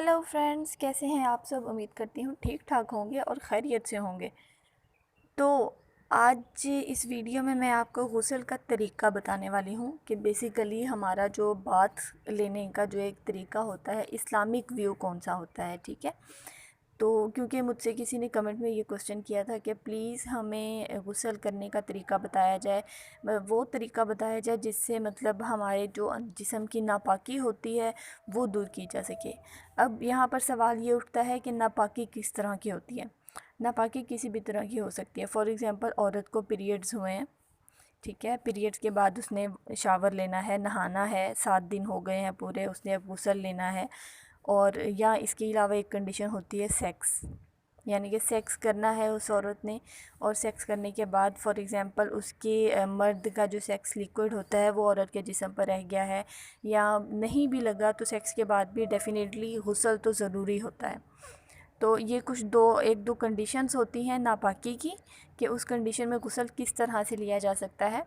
Hello friends, कैसे हैं आप सब। उम्मीद करती हूँ ठीक ठाक होंगे और खैरियत से होंगे। तो आज इस वीडियो में मैं आपको गुस्ल का तरीका बताने वाली हूँ कि बेसिकली हमारा जो बाथ लेने का जो एक तरीका होता है, इस्लामिक व्यू कौन सा होता है। ठीक है, तो क्योंकि मुझसे किसी ने कमेंट में ये क्वेश्चन किया था कि प्लीज़ हमें गुस्ल करने का तरीका बताया जाए, वो तरीका बताया जाए जिससे मतलब हमारे जो जिस्म की नापाकी होती है वो दूर की जा सके। अब यहाँ पर सवाल ये उठता है कि नापाकी किस तरह की होती है। नापाकी किसी भी तरह की हो सकती है। फॉर एग्ज़ाम्पल, औरत को पीरियड्स हुए हैं, ठीक है, पीरियड्स के बाद उसने शावर लेना है, नहाना है, 7 दिन हो गए हैं पूरे, उसने अब गुस्ल लेना है। और या इसके अलावा एक कंडीशन होती है सेक्स, यानी कि सेक्स करना है उस औरत ने, और सेक्स करने के बाद फॉर एग्ज़ाम्पल उसके मर्द का जो सेक्स लिक्विड होता है वो औरत के जिस्म पर रह गया है या नहीं भी लगा, तो सेक्स के बाद भी डेफ़िनेटली गुस्ल तो ज़रूरी होता है। तो ये कुछ एक दो कंडीशंस होती हैं नापाकी की, कि उस कंडीशन में गुस्ल किस तरह से लिया जा सकता है।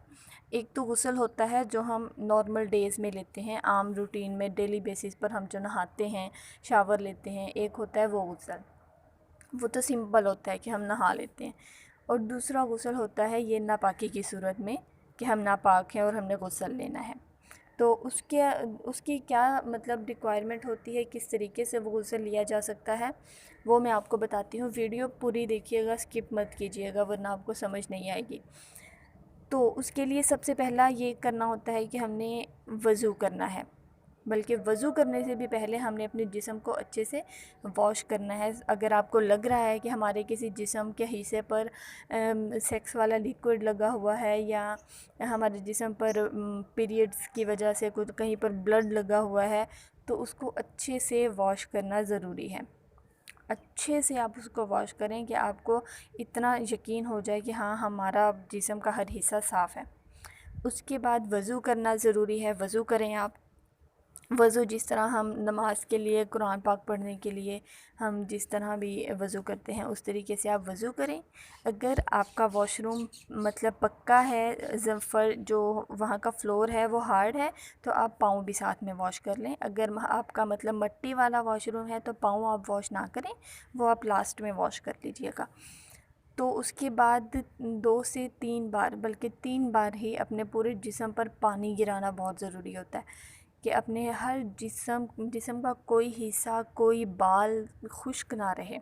एक तो गुस्ल होता है जो हम नॉर्मल डेज़ में लेते हैं, आम रूटीन में डेली बेसिस पर हम जो नहाते हैं, शावर लेते हैं। एक होता है वो गुस्ल, वो तो सिंपल होता है कि हम नहा लेते हैं। और दूसरा गुस्ल होता है ये नापाकी की सूरत में, कि हम नापाक हैं और हमने गुस्ल लेना है। तो उसकी क्या मतलब रिक्वायरमेंट होती है, किस तरीके से वो गुस्ल लिया जा सकता है, वो मैं आपको बताती हूँ। वीडियो पूरी देखिएगा, स्किप मत कीजिएगा वरना आपको समझ नहीं आएगी। तो उसके लिए सबसे पहला ये करना होता है कि हमने वज़ू करना है, बल्कि वज़ू करने से भी पहले हमने अपने जिस्म को अच्छे से वॉश करना है। अगर आपको लग रहा है कि हमारे किसी जिस्म के हिस्से पर सेक्स वाला लिक्विड लगा हुआ है, या हमारे जिस्म पर पीरियड्स की वजह से कुछ कहीं पर ब्लड लगा हुआ है, तो उसको अच्छे से वॉश करना ज़रूरी है। अच्छे से आप उसको वॉश करें कि आपको इतना यकीन हो जाए कि हाँ, हमारा जिस्म का हर हिस्सा साफ़ है। उसके बाद वज़ू करना ज़रूरी है। वज़ू करें आप। वज़ू जिस तरह हम नमाज़ के लिए, कुरान पाक पढ़ने के लिए हम जिस तरह भी वज़ू करते हैं, उस तरीके से आप वज़ू करें। अगर आपका वॉशरूम मतलब पक्का है, ज़फ़र जो वहाँ का फ्लोर है वो हार्ड है, तो आप पाँव भी साथ में वॉश कर लें। अगर आपका मतलब मट्टी वाला वॉशरूम है तो पाँव आप वॉश ना करें, वो आप लास्ट में वॉश कर लीजिएगा। तो उसके बाद 2 से 3 बार, बल्कि 3 बार ही अपने पूरे जिस्म पर पानी गिराना बहुत ज़रूरी होता है, कि अपने हर जिस्म का कोई हिस्सा, कोई बाल खुश्क ना रहे।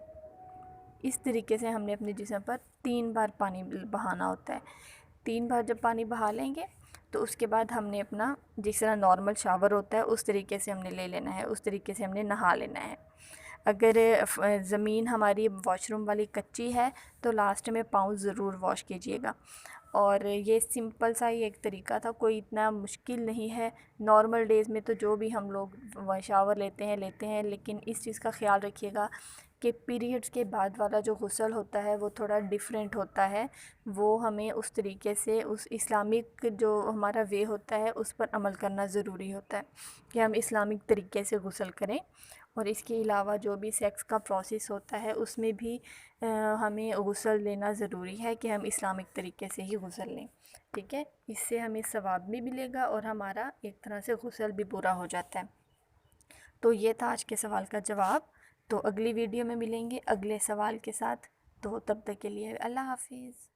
इस तरीके से हमने अपने जिस्म पर 3 बार पानी बहाना होता है। 3 बार जब पानी बहा लेंगे तो उसके बाद हमने अपना जिस तरह नॉर्मल शावर होता है उस तरीके से हमने ले लेना है, उस तरीके से हमने नहा लेना है। अगर ज़मीन हमारी वॉशरूम वाली कच्ची है तो लास्ट में पाँव ज़रूर वॉश कीजिएगा। और ये सिंपल सा ही एक तरीका था, कोई इतना मुश्किल नहीं है। नॉर्मल डेज़ में तो जो भी हम लोग शावर लेते हैं, लेकिन इस चीज़ का ख़्याल रखिएगा कि पीरियड्स के बाद वाला जो गुस्ल होता है वो थोड़ा डिफरेंट होता है। वो हमें उस तरीके से, उस इस्लामिक जो हमारा वे होता है उस पर अमल करना ज़रूरी होता है कि हम इस्लामिक तरीके से गुस्ल करें। और इसके अलावा जो भी सेक्स का प्रोसेस होता है उसमें भी हमें गुस्ल लेना ज़रूरी है कि हम इस्लामिक तरीके से ही गुस्ल लें। ठीक है, इससे हमें सवाब भी मिलेगा और हमारा एक तरह से गुस्ल भी पूरा हो जाता है। तो ये था आज के सवाल का जवाब। तो अगली वीडियो में मिलेंगे अगले सवाल के साथ। तो तब तक के लिए अल्लाह हाफिज़।